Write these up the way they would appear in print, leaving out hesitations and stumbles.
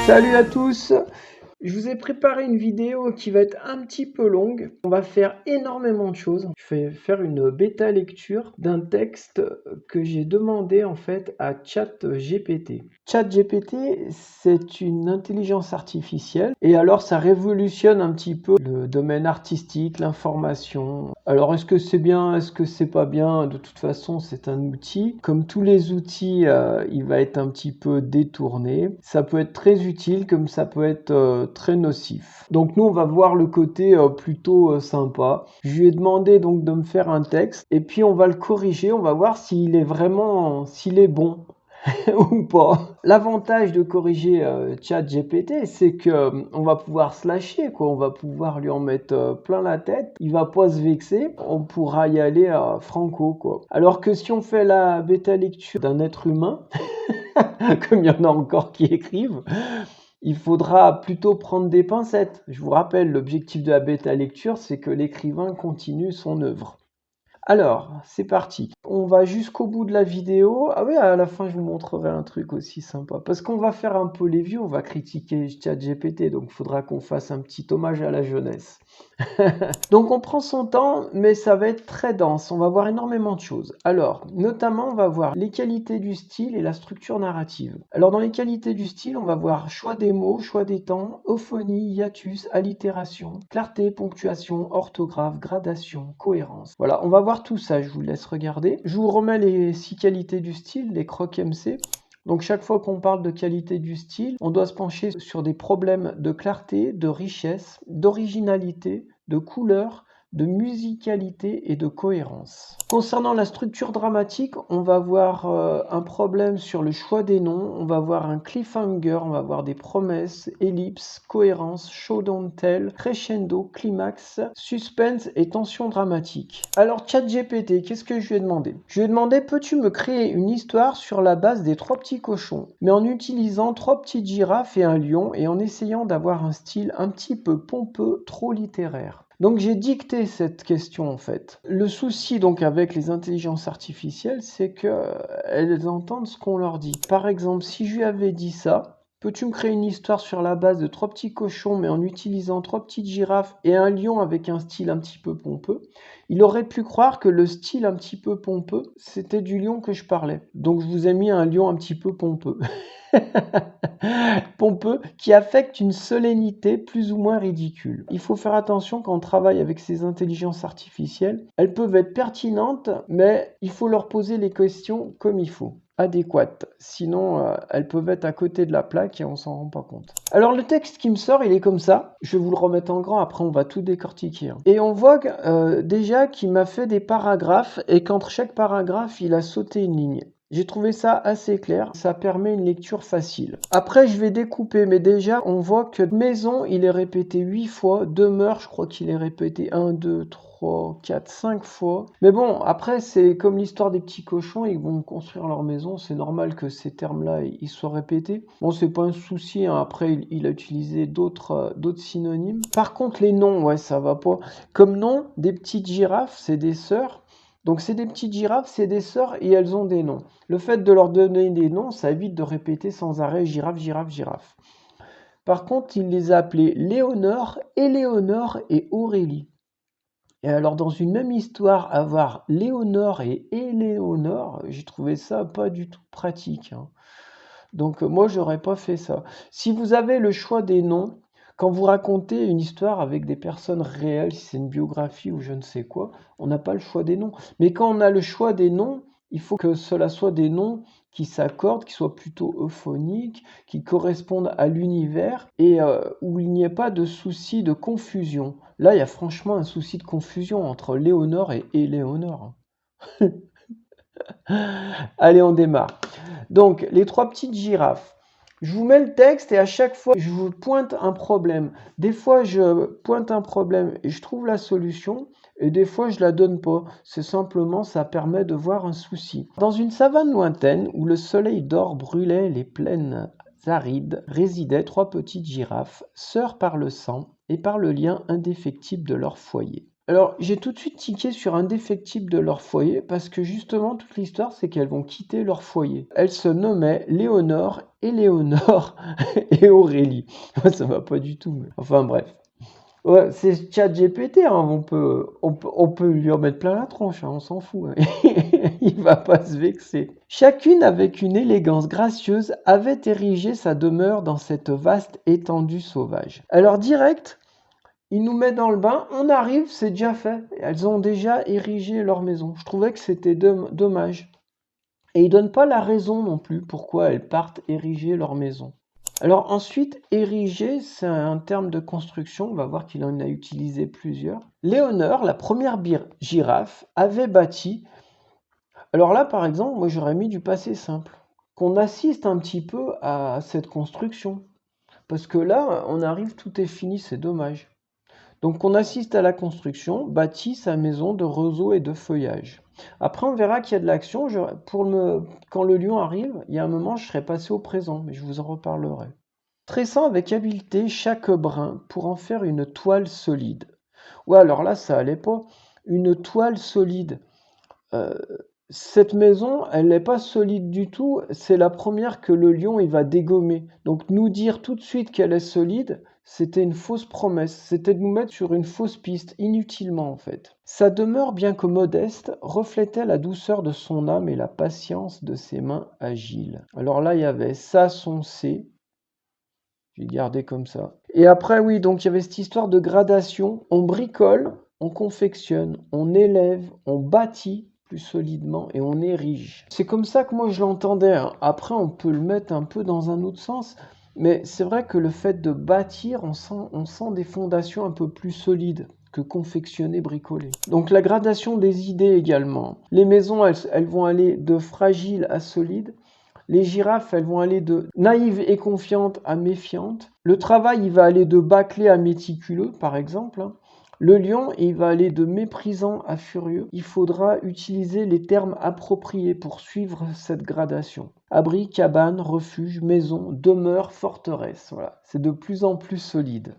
Salut à tous! Je vous ai préparé une vidéo qui va être un petit peu longue. On va faire énormément de choses. Je vais faire une bêta lecture d'un texte que j'ai demandé en fait à ChatGPT. ChatGPT, c'est une intelligence artificielle et alors ça révolutionne un petit peu le domaine artistique, l'information. Alors est-ce que c'est bien, est-ce que c'est pas bien? De toute façon, c'est un outil. Comme tous les outils, il va être un petit peu détourné. Ça peut être très utile comme ça peut être très nocif. Donc nous on va voir le côté plutôt sympa. Je lui ai demandé donc de me faire un texte et puis on va le corriger, on va voir s'il est vraiment, s'il est bon ou pas. L'avantage de corriger ChatGPT, c'est que on va pouvoir se lâcher, quoi. On va pouvoir lui en mettre plein la tête. Il va pas se vexer. On pourra y aller franco, quoi. Alors que si on fait la bêta lecture d'un être humain, comme il y en a encore qui écrivent, il faudra plutôt prendre des pincettes. Je vous rappelle, l'objectif de la bêta lecture, c'est que l'écrivain continue son œuvre. Alors, c'est parti. On va jusqu'au bout de la vidéo. Ah oui, à la fin, je vous montrerai un truc aussi sympa. Parce qu'on va faire un peu les vieux, on va critiquer ChatGPT, donc il faudra qu'on fasse un petit hommage à la jeunesse. Donc on prend son temps, mais ça va être très dense. On va voir énormément de choses. Alors, notamment, on va voir les qualités du style et la structure narrative. Alors, dans les qualités du style, on va voir choix des mots, choix des temps, euphonie, hiatus, allitération, clarté, ponctuation, orthographe, gradation, cohérence. Voilà, on va voir tout ça. Je vous laisse regarder. Je vous remets les 6 qualités du style, les crocs MC. Donc chaque fois qu'on parle de qualité du style, on doit se pencher sur des problèmes de clarté, de richesse, d'originalité, de couleur, de musicalité et de cohérence. Concernant la structure dramatique, on va voir un problème sur le choix des noms, on va voir un cliffhanger, on va voir des promesses, ellipses, cohérence, show don't tell, crescendo, climax, suspense et tension dramatique. Alors ChatGPT, qu'est-ce que je lui ai demandé? Je lui ai demandé, peux-tu me créer une histoire sur la base des 3 petits cochons, mais en utilisant 3 petites girafes et un lion et en essayant d'avoir un style un petit peu pompeux, trop littéraire. Donc j'ai dicté cette question en fait. Le souci donc avec les intelligences artificielles, c'est qu'elles entendent ce qu'on leur dit. Par exemple, si je lui avais dit ça, peux-tu me créer une histoire sur la base de 3 petits cochons mais en utilisant 3 petites girafes et un lion avec un style un petit peu pompeux, il aurait pu croire que le style un petit peu pompeux, c'était du lion que je parlais. Donc je vous ai mis un lion un petit peu pompeux. Pompeux qui affecte une solennité plus ou moins ridicule. Il faut faire attention quand on travaille avec ces intelligences artificielles. Elles peuvent être pertinentes, mais il faut leur poser les questions comme il faut, adéquates. Sinon, elles peuvent être à côté de la plaque et on s'en rend pas compte. Alors le texte qui me sort, il est comme ça. Je vais vous le remettre en grand, après on va tout décortiquer. Et on voit déjà qu'il m'a fait des paragraphes et qu'entre chaque paragraphe, il a sauté une ligne. J'ai trouvé ça assez clair, ça permet une lecture facile. Après, je vais découper, mais déjà, on voit que maison, il est répété 8 fois, demeure, je crois qu'il est répété 1, 2, 3, 4, 5 fois. Mais bon, après, c'est comme l'histoire des petits cochons, ils vont construire leur maison, c'est normal que ces termes-là, ils soient répétés. Bon, c'est pas un souci, hein. Après, il a utilisé d'autres synonymes. Par contre, les noms, ouais, ça va pas. Comme nom, des petites girafes, c'est des sœurs. Donc c'est des petites girafes, c'est des sœurs et elles ont des noms. Le fait de leur donner des noms, ça évite de répéter sans arrêt girafe, girafe, girafe. Par contre, il les a appelées Léonore, Éléonore et Aurélie. Et alors dans une même histoire, avoir Léonore et Éléonore, j'ai trouvé ça pas du tout pratique, hein. Donc moi, j'aurais pas fait ça. Si vous avez le choix des noms, quand vous racontez une histoire avec des personnes réelles, si c'est une biographie ou je ne sais quoi, on n'a pas le choix des noms. Mais quand on a le choix des noms, il faut que cela soit des noms qui s'accordent, qui soient plutôt euphoniques, qui correspondent à l'univers et où il n'y ait pas de souci de confusion. Là, il y a franchement un souci de confusion entre Léonore et Éléonore. Allez, on démarre. Donc, les 3 petites girafes. Je vous mets le texte et à chaque fois, je vous pointe un problème. Des fois, je pointe un problème et je trouve la solution. Et des fois, je la donne pas. C'est simplement, ça permet de voir un souci. Dans une savane lointaine où le soleil d'or brûlait les plaines arides, résidaient 3 petites girafes, sœurs par le sang et par le lien indéfectible de leur foyer. Alors, j'ai tout de suite tiqué sur indéfectible de leur foyer parce que justement, toute l'histoire, c'est qu'elles vont quitter leur foyer. Elles se nommaient Léonore, Éléonore et Aurélie. Moi, ça va pas du tout. Enfin, bref. Ouais, c'est ChatGPT, hein, on peut lui en mettre plein la tronche, hein, on s'en fout, hein. Il va pas se vexer. Chacune, avec une élégance gracieuse, avait érigé sa demeure dans cette vaste étendue sauvage. Alors, direct, il nous met dans le bain, on arrive, c'est déjà fait. Elles ont déjà érigé leur maison. Je trouvais que c'était dommage. Et il donne pas la raison non plus pourquoi elles partent ériger leur maison. Alors ensuite, ériger, c'est un terme de construction, on va voir qu'il en a utilisé plusieurs. Léonore, la première girafe, avait bâti. Alors là, par exemple, moi j'aurais mis du passé simple. Qu'on assiste un petit peu à cette construction. Parce que là, on arrive, tout est fini, c'est dommage. Donc on assiste à la construction, bâtit sa maison de roseaux et de feuillage. Après, on verra qu'il y a de l'action. Quand le lion arrive, il y a un moment, je serai passé au présent, mais je vous en reparlerai. Tressant avec habileté chaque brin pour en faire une toile solide. Ouais, alors là, ça allait pas. Une toile solide. Euh, Cette maison, elle n'est pas solide du tout. C'est la première que le lion il va dégommer. Donc nous dire tout de suite qu'elle est solide, c'était une fausse promesse. C'était de nous mettre sur une fausse piste, inutilement en fait. Sa demeure, bien que modeste, reflétait la douceur de son âme et la patience de ses mains agiles. Alors là, il y avait ça, son C. J'ai gardé comme ça. Et après, oui, donc il y avait cette histoire de gradation. On bricole, on confectionne, on élève, on bâtit plus solidement et on érige. C'est comme ça que moi je l'entendais, hein. Après, on peut le mettre un peu dans un autre sens. Mais c'est vrai que le fait de bâtir, on sent des fondations un peu plus solides que confectionner, bricoler. Donc la gradation des idées également. Les maisons, elles vont aller de fragile à solide. Les girafes, elles vont aller de naïves et confiantes à méfiantes. Le travail, il va aller de bâclé à méticuleux, par exemple, hein. Le lion, il va aller de méprisant à furieux. Il faudra utiliser les termes appropriés pour suivre cette gradation. Abri, cabane, refuge, maison, demeure, forteresse. Voilà, c'est de plus en plus solide.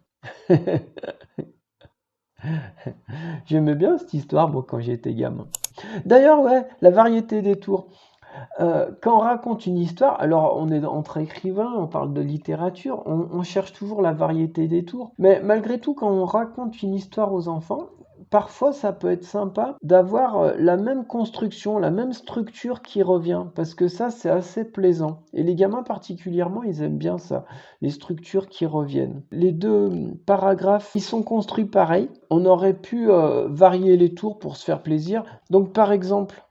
J'aimais bien cette histoire, moi, quand j'étais gamin. D'ailleurs, ouais, la variété des tours. Quand on raconte une histoire, alors on est entre écrivains, on parle de littérature, on cherche toujours la variété des tours. Mais malgré tout, quand on raconte une histoire aux enfants, parfois ça peut être sympa d'avoir la même construction, la même structure qui revient, parce que ça c'est assez plaisant. Et les gamins particulièrement, ils aiment bien ça, les structures qui reviennent. Les deux paragraphes, ils sont construits pareil. On aurait pu varier les tours pour se faire plaisir. Donc par exemple,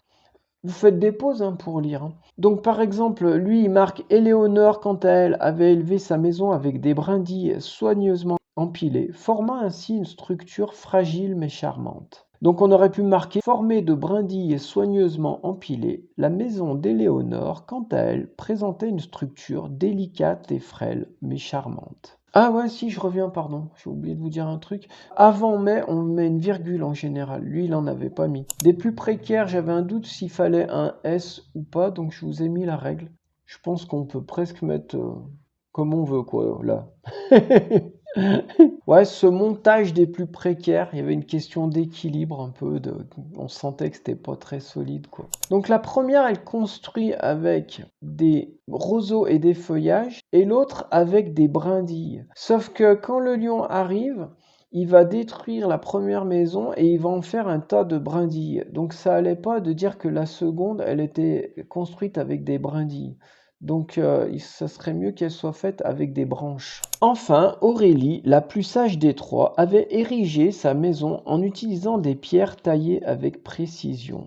vous faites des pauses hein, pour lire, hein. Donc par exemple, lui, il marque Éléonore, quant à elle, avait élevé sa maison avec des brindilles soigneusement empilées, formant ainsi une structure fragile mais charmante. Donc on aurait pu marquer formée de brindilles soigneusement empilées, la maison d'Éléonore, quant à elle, présentait une structure délicate et frêle mais charmante. Ah ouais, si, je reviens, pardon, j'ai oublié de vous dire un truc. Avant mai, on met une virgule en général. Lui, il en avait pas mis. Des plus précaires, j'avais un doute s'il fallait un S ou pas, donc je vous ai mis la règle. Je pense qu'on peut presque mettre comme on veut, quoi, là. Ouais, ce montage des plus précaires, il y avait une question d'équilibre un peu, on sentait que c'était pas très solide, quoi. Donc la première, elle construit avec des roseaux et des feuillages, et l'autre avec des brindilles. Sauf que quand le lion arrive, il va détruire la première maison et il va en faire un tas de brindilles. Donc ça allait pas de dire que la seconde, elle était construite avec des brindilles. Donc ça serait mieux qu'elle soit faite avec des branches. Enfin, Aurélie, la plus sage des trois, avait érigé sa maison en utilisant des pierres taillées avec précision.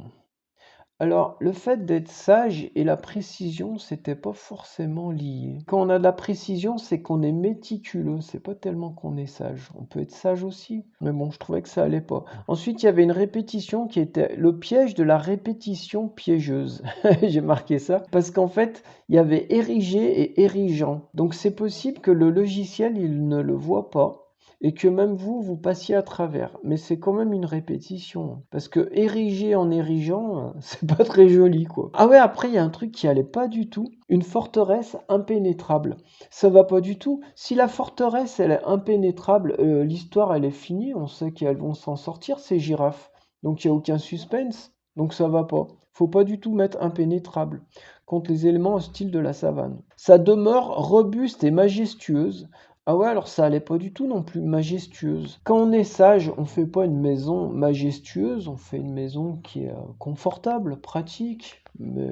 Alors, le fait d'être sage et la précision, c'était pas forcément lié. Quand on a de la précision, c'est qu'on est méticuleux, c'est pas tellement qu'on est sage. On peut être sage aussi, mais bon, je trouvais que ça allait pas. Ensuite, il y avait une répétition qui était le piège de la répétition piégeuse. J'ai marqué ça parce qu'en fait, il y avait érigé et érigeant. Donc, c'est possible que le logiciel, il ne le voit pas. et que même vous, vous passiez à travers. Mais c'est quand même une répétition. Parce que ériger en érigeant, c'est pas très joli, quoi. Ah ouais, après, il y a un truc qui allait pas du tout. Une forteresse impénétrable. Ça va pas du tout. Si la forteresse, elle est impénétrable, l'histoire, elle est finie. On sait qu'elles vont s'en sortir, ces girafes. Donc, il n'y a aucun suspense. Donc, ça va pas. Faut pas du tout mettre impénétrable contre les éléments hostiles de la savane. Sa demeure robuste et majestueuse. Ah ouais, alors ça allait pas du tout non plus majestueuse. Quand on est sage, on fait pas une maison majestueuse, on fait une maison qui est confortable, pratique, mais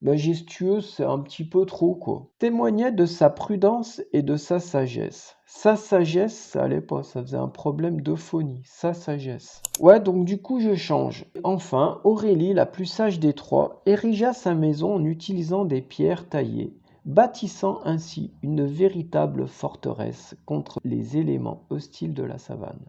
majestueuse, c'est un petit peu trop, quoi. Témoignait de sa prudence et de sa sagesse. Sa sagesse, ça allait pas, ça faisait un problème d'euphonie. Sa sagesse. Ouais, donc du coup, je change. Enfin, Aurélie, la plus sage des trois, érigea sa maison en utilisant des pierres taillées, bâtissant ainsi une véritable forteresse contre les éléments hostiles de la savane.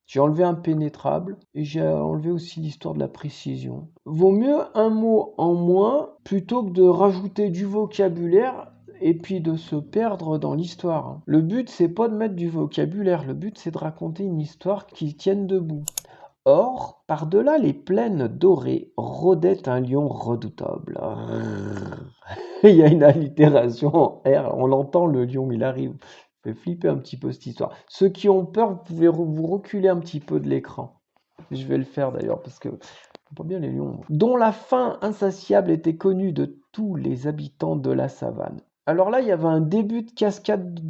J'ai enlevé impénétrable et j'ai enlevé aussi l'histoire de la précision. Vaut mieux un mot en moins plutôt que de rajouter du vocabulaire et puis de se perdre dans l'histoire, hein. Le but, c'est pas de mettre du vocabulaire, le but, c'est de raconter une histoire qui tienne debout. Or, par-delà les plaines dorées, rôdait un lion redoutable. Il y a une allitération en R, on l'entend, le lion, il arrive. Fait flipper un petit peu cette histoire. Ceux qui ont peur, vous pouvez vous reculer un petit peu de l'écran. Je vais le faire d'ailleurs parce que pas bien les lions. Dont la faim insatiable était connue de tous les habitants de la savane. Alors là, il y avait un début de cascade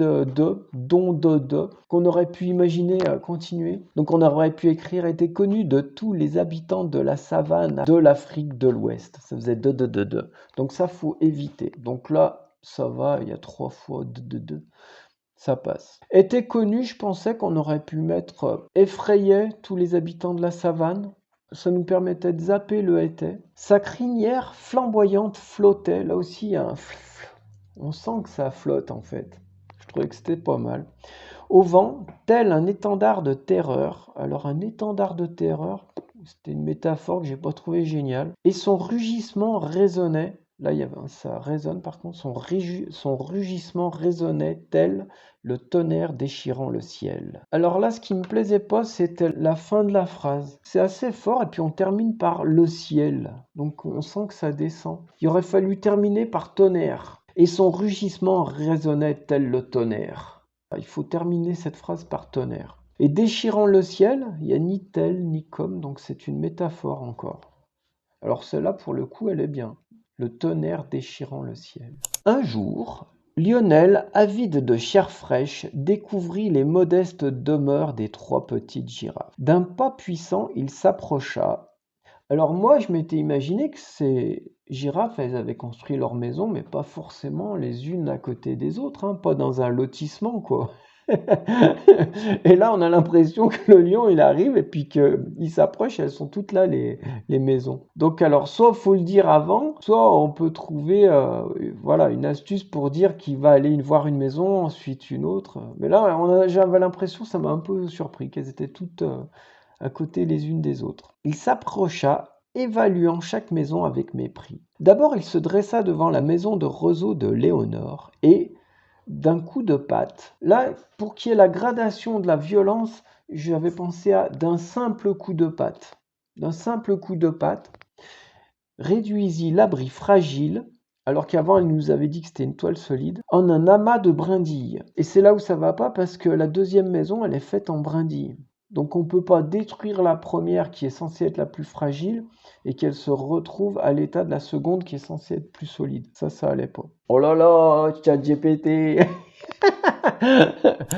qu'on aurait pu imaginer continuer. Donc on aurait pu écrire était connu de tous les habitants de la savane de l'Afrique de l'Ouest. Ça faisait de. Donc ça, faut éviter. Donc là, ça va, il y a 3 fois de. Ça passe. Était connu, je pensais qu'on aurait pu mettre effrayait tous les habitants de la savane. Ça nous permettait de zapper le était. Sa crinière flamboyante flottait. Là aussi, il y a un on sent que ça flotte en fait. Je trouvais que c'était pas mal. Au vent, tel un étendard de terreur. Alors un étendard de terreur, c'était une métaphore que j'ai pas trouvé géniale. Et son rugissement résonnait. Là, ça résonne par contre. Son rugissement résonnait tel le tonnerre déchirant le ciel. Alors là, ce qui me plaisait pas, c'était la fin de la phrase. C'est assez fort et puis on termine par le ciel. Donc on sent que ça descend. Il aurait fallu terminer par tonnerre. Et son rugissement résonnait tel le tonnerre. Il faut terminer cette phrase par tonnerre. Et déchirant le ciel, il n'y a ni tel ni comme, donc c'est une métaphore encore. Alors celle-là, pour le coup, elle est bien. Le tonnerre déchirant le ciel. Un jour, Lionel, avide de chair fraîche, découvrit les modestes demeures des 3 petites girafes. D'un pas puissant, il s'approcha. Alors moi, je m'étais imaginé que ces girafes, elles avaient construit leur maison, mais pas forcément les unes à côté des autres, hein, pas dans un lotissement, quoi. Et là, on a l'impression que le lion, il arrive et puis qu'il s'approche, elles sont toutes là, les maisons. Donc alors, soit il faut le dire avant, soit on peut trouver voilà, une astuce pour dire qu'il va aller voir une maison, ensuite une autre. Mais là, j'avais l'impression, ça m'a un peu surpris, qu'elles étaient toutes à côté les unes des autres. Il s'approcha, évaluant chaque maison avec mépris. D'abord, il se dressa devant la maison de roseau de Léonore et, d'un coup de patte, là, pour qu'il y ait la gradation de la violence, j'avais pensé à d'un simple coup de patte. D'un simple coup de patte, réduisit l'abri fragile, alors qu'avant elle nous avait dit que c'était une toile solide, en un amas de brindilles. Et c'est là où ça va pas parce que la deuxième maison, elle est faite en brindilles. Donc on ne peut pas détruire la première qui est censée être la plus fragile et qu'elle se retrouve à l'état de la seconde qui est censée être plus solide. Ça allait pas. Oh là là, ChatGPT.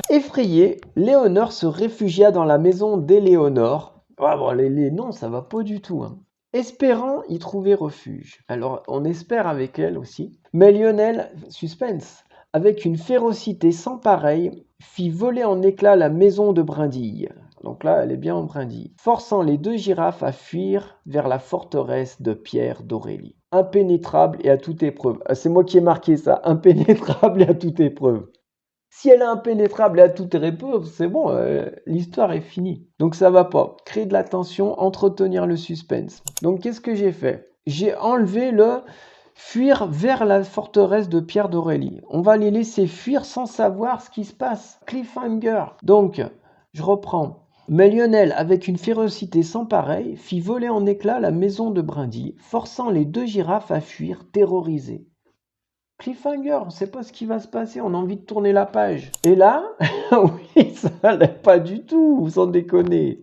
Effrayée, Léonore se réfugia dans la maison d'Éléonore. Ah bon, les noms, ça va pas du tout, hein. Espérant y trouver refuge. Alors, on espère avec elle aussi. Mais Lionel, suspense, avec une férocité sans pareille, fit voler en éclats la maison de Brindille. Donc là, elle est bien en brindille. Forçant les 2 girafes à fuir vers la forteresse de Pierre d'Aurélie. Impénétrable et à toute épreuve. Ah, c'est moi qui ai marqué ça. Impénétrable et à toute épreuve. Si elle est impénétrable et à toute épreuve, c'est bon, l'histoire est finie. Donc ça va pas. Créer de la tension, entretenir le suspense. Donc qu'est-ce que j'ai fait? J'ai enlevé le fuir vers la forteresse de Pierre d'Aurélie. On va les laisser fuir sans savoir ce qui se passe. Cliffhanger. Donc, Je reprends. Mais Lionel, avec une férocité sans pareille, fit voler en éclats la maison de Brindille, forçant les 2 girafes à fuir, terrorisées. Cliffhanger, on ne sait pas ce qui va se passer, on a envie de tourner la page. Et là, oui, ça allait pas du tout, sans déconner.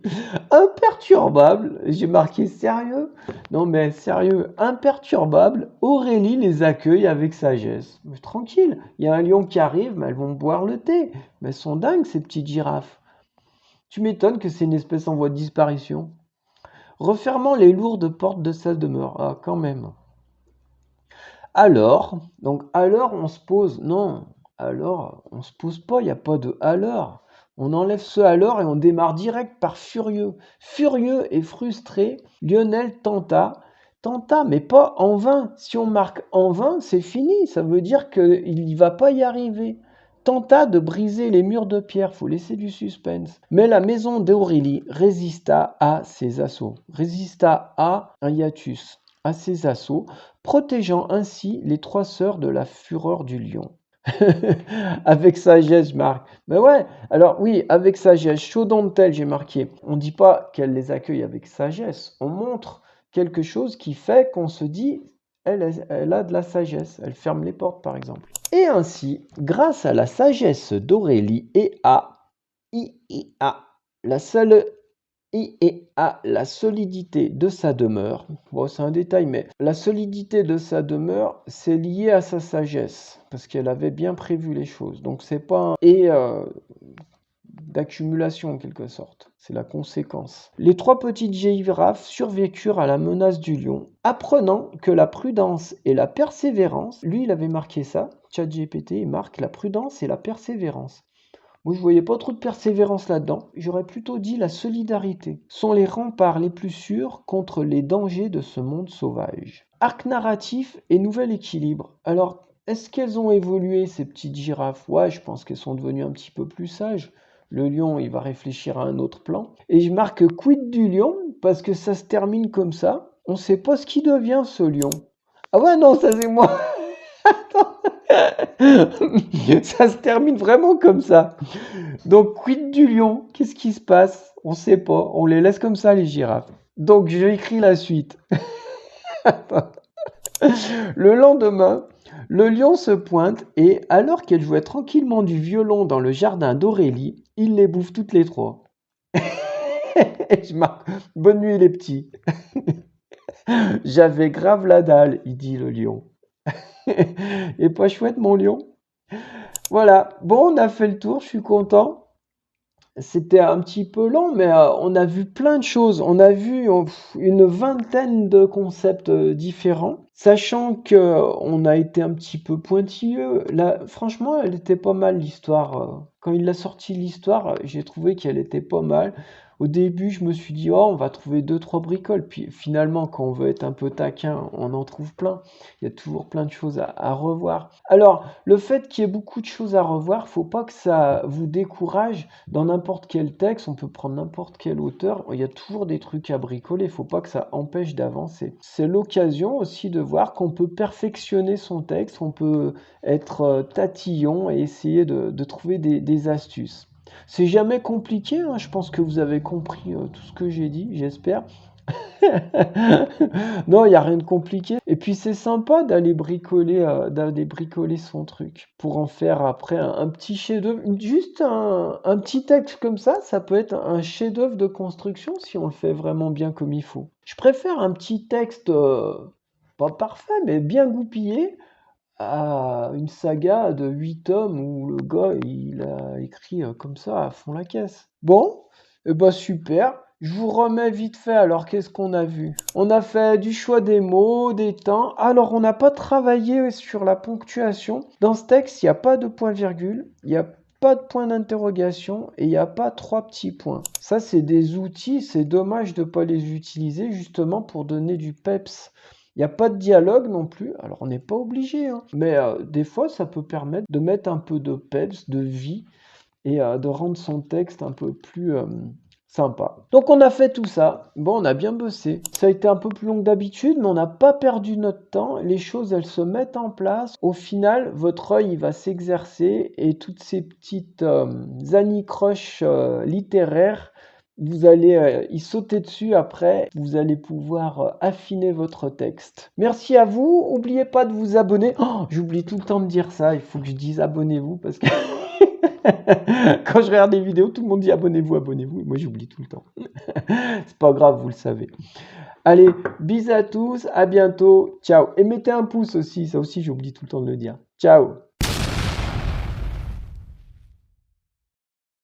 Imperturbable, j'ai marqué sérieux. Non mais sérieux, imperturbable, Aurélie les accueille avec sagesse. Mais tranquille, il y a un lion qui arrive, mais elles vont boire le thé. Mais elles sont dingues ces petites girafes. Tu m'étonnes que c'est une espèce en voie de disparition. Refermant les lourdes portes de sa demeure. Ah, quand même. Alors on se pose, non, alors on se pose pas, il n'y a pas de alors. On enlève ce alors et on démarre direct par furieux. Furieux et frustré, Lionel tenta, mais pas en vain. Si on marque en vain, c'est fini, ça veut dire qu'il n'y va pas y arriver. Tenta de briser les murs de pierre, faut laisser du suspense. Mais la maison d'Aurélie résista à ses assauts, résista à un hiatus, à ses assauts, protégeant ainsi les 3 sœurs de la fureur du lion. Avec sagesse, je marque. Mais ouais, alors oui, avec sagesse, chaudon de tel, j'ai marqué. On ne dit pas qu'elle les accueille avec sagesse, on montre quelque chose qui fait qu'on se dit, elle a de la sagesse, elle ferme les portes par exemple. Et ainsi, grâce à la sagesse d'Aurélie et la seule et à la solidité de sa demeure. Bon, c'est un détail, mais la solidité de sa demeure, c'est lié à sa sagesse, parce qu'elle avait bien prévu les choses. Donc c'est pas un et d'accumulation en quelque sorte, c'est la conséquence. Les 3 petites girafes survécurent à la menace du lion, apprenant que la prudence et la persévérance, lui il avait marqué ça, ChatGPT il marque la prudence et la persévérance. Moi, je voyais pas trop de persévérance là-dedans. J'aurais plutôt dit la solidarité. Sont les remparts les plus sûrs contre les dangers de ce monde sauvage. Arc narratif et nouvel équilibre. Alors, est-ce qu'elles ont évolué, ces petites girafes? Ouais, je pense qu'elles sont devenues un petit peu plus sages. Le lion, il va réfléchir à un autre plan. Et je marque quid du lion, parce que ça se termine comme ça. On sait pas ce qui devient, ce lion. Ah ouais, non, ça c'est moi. Ça se termine vraiment comme ça. Donc, quid du lion? Qu'est-ce qui se passe? On sait pas. On les laisse comme ça, les girafes. Donc, je écris la suite. Le lendemain, le lion se pointe et, alors qu'elle jouait tranquillement du violon dans le jardin d'Aurélie, il les bouffe toutes les 3. Et je marque, bonne nuit les petits. J'avais grave la dalle, il dit le lion. Et pas chouette mon lion? Voilà, bon, on a fait le tour, je suis content. C'était un petit peu long, mais on a vu plein de choses. On a vu une vingtaine de concepts différents, sachant que on a été un petit peu pointilleux. Là, franchement, elle était pas mal l'histoire. Quand il a sorti l'histoire, j'ai trouvé qu'elle était pas mal. Au début, je me suis dit, oh, on va trouver 2, 3 bricoles. Puis finalement, quand on veut être un peu taquin, on en trouve plein. Il y a toujours plein de choses à revoir. Alors, le fait qu'il y ait beaucoup de choses à revoir, faut pas que ça vous décourage. Dans n'importe quel texte, on peut prendre n'importe quel auteur, il y a toujours des trucs à bricoler, il faut pas que ça empêche d'avancer. C'est l'occasion aussi de voir qu'on peut perfectionner son texte, on peut être tatillon et essayer de trouver des astuces. C'est jamais compliqué, hein, je pense que vous avez compris tout ce que j'ai dit, j'espère. Non, il n'y a rien de compliqué. Et puis c'est sympa d'aller bricoler son truc pour en faire après un petit chef-d'œuvre. Juste un petit texte comme ça peut être un chef-d'œuvre de construction si on le fait vraiment bien comme il faut. Je préfère un petit texte pas parfait, mais bien goupillé à une saga de 8 tomes où le gars il a écrit comme ça à fond la caisse. Bon, et bah super. Je vous remets vite fait, alors qu'est-ce qu'on a vu? On a fait du choix des mots, des temps. Alors on n'a pas travaillé sur la ponctuation. Dans ce texte, il n'y a pas de point-virgule, il n'y a pas de point d'interrogation et il n'y a pas 3 petits points. Ça, c'est des outils, c'est dommage de ne pas les utiliser justement pour donner du peps. Il n'y a pas de dialogue non plus, alors on n'est pas obligé, hein. Mais des fois ça peut permettre de mettre un peu de peps, de vie, et de rendre son texte un peu plus Sympa. Donc on a fait tout ça. Bon, on a bien bossé. Ça a été un peu plus long que d'habitude, mais on n'a pas perdu notre temps. Les choses, elles se mettent en place. Au final, votre œil, il va s'exercer et toutes ces petites anicroches littéraires, vous allez y sauter dessus après. Vous allez pouvoir affiner votre texte. Merci à vous. N'oubliez pas de vous abonner. Oh, j'oublie tout le temps de dire ça. Il faut que je dise abonnez-vous parce que quand je regarde des vidéos, tout le monde dit abonnez-vous, abonnez-vous. Et moi, j'oublie tout le temps. C'est pas grave, vous le savez. Allez, bisous à tous, à bientôt, ciao. Et mettez un pouce aussi, ça aussi, j'oublie tout le temps de le dire. Ciao.